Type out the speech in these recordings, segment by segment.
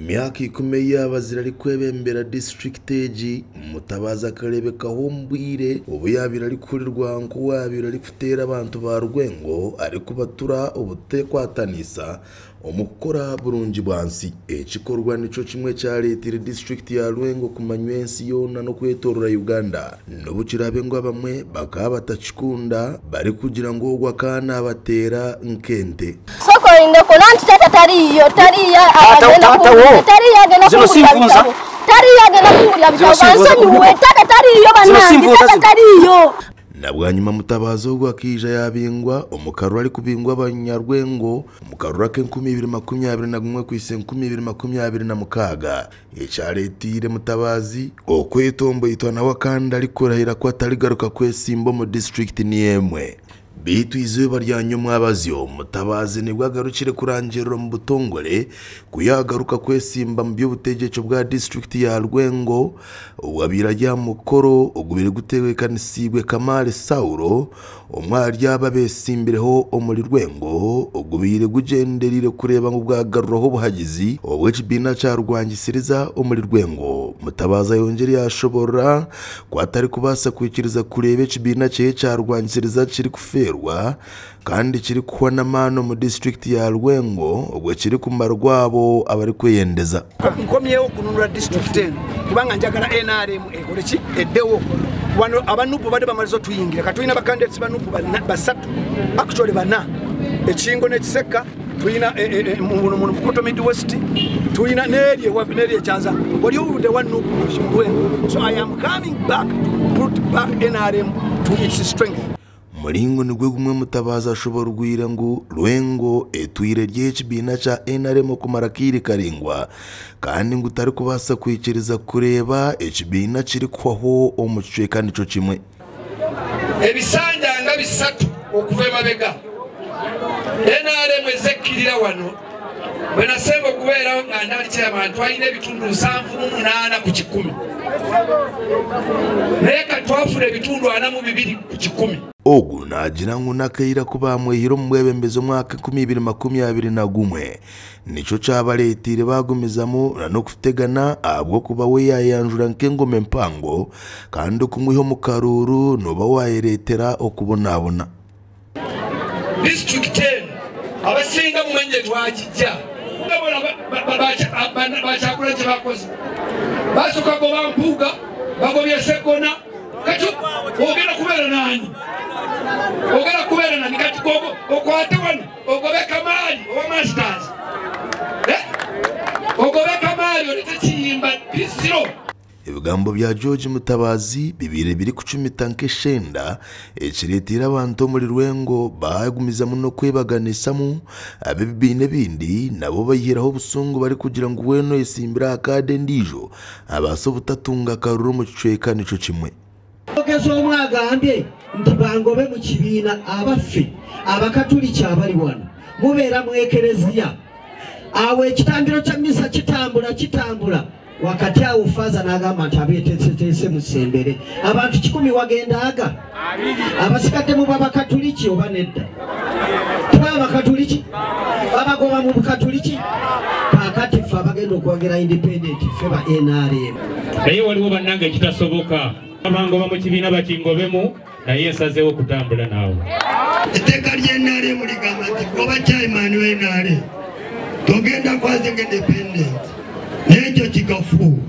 Myaka 10 y'abazira ari kwebembera district age Mutabazi akarebe kahombwire ubu yabira ari kuri Rwango wabira ari kutera abantu ba Rwengo ari kubatura ubutekwatanisa omukora burungi bwansi ekikorwa nico kimwe cya leta district ya Rwengo kumanywensi yona no kwetorora Uganda n'ubukirabe ngo bamwe bakaba batakikunda bari kugira ngo gwakana abatera nkente soko inde ko nanti tariyo tariya agenda tariya agenda kumurya tariya agenda kumurya bizabanza niwe tariyo banangi tariyo Nabwanyuma Mutabazi ubwo akija yabingwa umukarura ari kubingwa abanyarwengo umukarura ke 2021 kwise 2026 echaretire Mutabazi okwetombo itwana wakanda ari kurahira ko atarigaruka kwesimbo mu district niemwe bitu izuba ryanyu mwabazyo Mutabazi nibwo agarukire kurangirira mu butongore kuyagaruka kwesimba mu by'ubutegetsi bwa district ya Rwengo wabira rya mukoro ugubire gutewekanisiibwe Kamali Sauro umwari yababesimbireho omuri Rwengo ugubire gugenderire kureba ngo bwagaruraho ubuhagizi obw'ekibina cya Rwangisiriza omuri Rwengo Mutabazi yongere yashobora kwatari kubasa kwikiriza kureba ekibina cya Rwangisiriza kiri kuferwa kandi kiri kuhona mano mu district ya Rwengo ubwo kiri kumara rwabo abari kweyendeza nkomyeho kununura district 10 kubanga njagala NRM ekoleki eddewo wano abanupu bade bamalizo tuyingira katuyina bakandidates banupu basatu actually bana ekingo nekiseka tuyina mu Bukoto Midwest tuyina nerye chanza wali ude wanupu Rwengo. So I am coming back put back NRM to its strength. Muringo nigwe gumwe Mutabazi ashobora gwira ngo Rwengo etwire ry'ekibina cha NRM kumarakiri karingwa kandi ngo utari kubasa kwikiriza kureba ekibina kiri kwaho omucweka nico kimwe ebisanjanga bisatu okuva emabega NRM ezekirira wano bena sembo kubeerawo nga ndali ky'abantu alina ebitundu 78 ku 10 neka twafuna ebitundu 42 ku 10 ogu nagira ngo nakaira kuba mwehiro mwebembezo mwaka 2021 nico cyabaletire bagumizamo no kutegana abwo kuba we yayanjura nkengome mpango kandi kumwiho mu karuru no bawayeretera okubonabona district 10 abasinga mu mwenje twakijja bachakula kye bakoze basuka go bampuga bagobye sekona kati ogera kubera nani kati gogo okwate wano ogobe Kamali owa masters ogobe Kamali olitachimba pisiro Ibigambo bya George Mutabazi bibiri kucumita nkeshenda ekiretira abantu muri Rwengo bagumiza muno kwebaganisamu abibine bindi nabo bayiraho busungu bari kugira ngo weno esimbira akade ndijo abaso butatunga karuru mu cweka nico kimwe ogezo omwagambye nti bangobe mu kibina abafe abakatuli cyabali wano mubera mu ekereziya awe ekitambiro kya misa kitambula wakati awo faza nagamba nti abeetese musembere abantu 10 wagendaga abasikadde mu babakatuliki oba nedda abakatuliki babagoba mu bukatuliki kakati fa bagenda okwogera independent fe ba NRM naye waliwo bannanga ekitasoboka abangoba mu kibiina bakingobemu naye ensazeewo kutambula naawe etteeka ly'NRM ligamba nti goba chairman w'NRM togenda kwazinga independent n'ekyo kigafu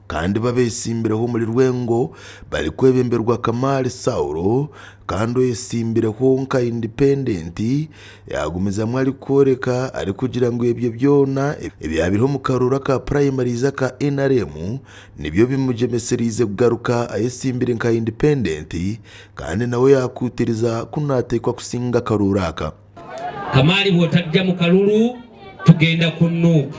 kandi babesimbireho muri Rwengo bari kwebemberwa Kamali Sauro kandi yesimbireho nka independent yagumiza mwari koreka ari kugira ngo ibyo byona ibyabiriho mu karura ka primary ka NRM nibyo bimujemeserize kugaruka ayesimbire nka independent kandi nawe yakutiriza kunatekwa kusinga karuraka Kamali botajja mu kalulu tugenda kunnuka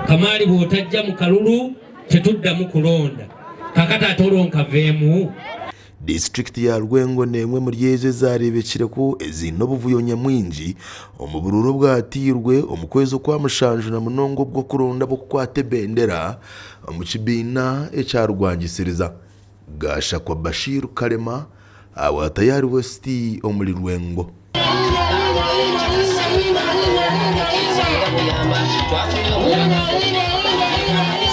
Kamali botajja mu kalulu tetudda mu kulonda kakata atoronka vemu district ya Rwengo nemwe muri yeze zarebekire ko ezino buvuyo nyamwinji omubururo bwatirwe omukwezo kwa mushanju na munongo bwo kuronda bwo kwate bendera mu kibina echa Rwangisiriza gasha kwa Bashir Karema awatayari westi omuri Rwengo. Wina, wina, wina, wina, wina.